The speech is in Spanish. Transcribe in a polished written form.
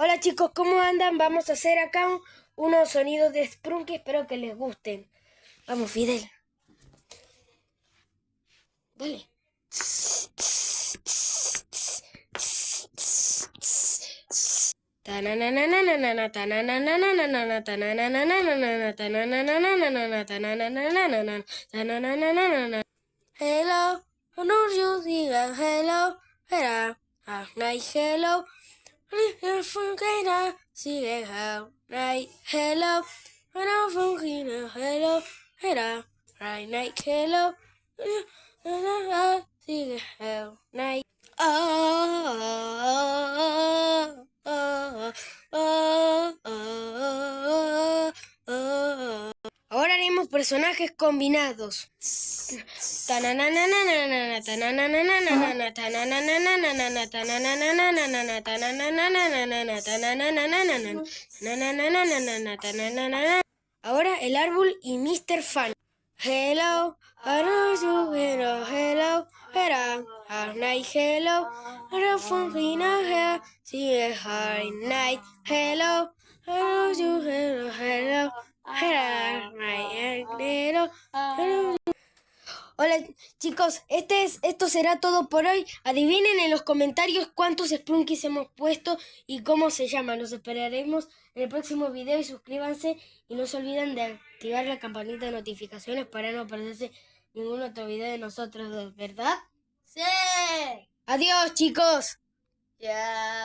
Hola chicos, ¿cómo andan? Vamos a hacer acá unos sonidos de Sprunky, espero que les gusten. Vamos, Fidel. Dale. Hello, no you diga hello, era night hello. Sigue how night hello, hello, era right night hello, sigue how night. Ahora haremos personajes combinados. Ahora el árbol y Mr. Fan. Hello, hello, hello, hello, night, hello, hello, hello, sigue high night, hello, hello, hello, hello, hello. Hola chicos, esto será todo por hoy. Adivinen en los comentarios cuántos Sprunkies hemos puesto y cómo se llaman. Los esperaremos en el próximo video y suscríbanse y no se olviden de activar la campanita de notificaciones para no perderse ningún otro video de nosotros dos, ¿verdad? ¡Sí! Adiós chicos. Chao.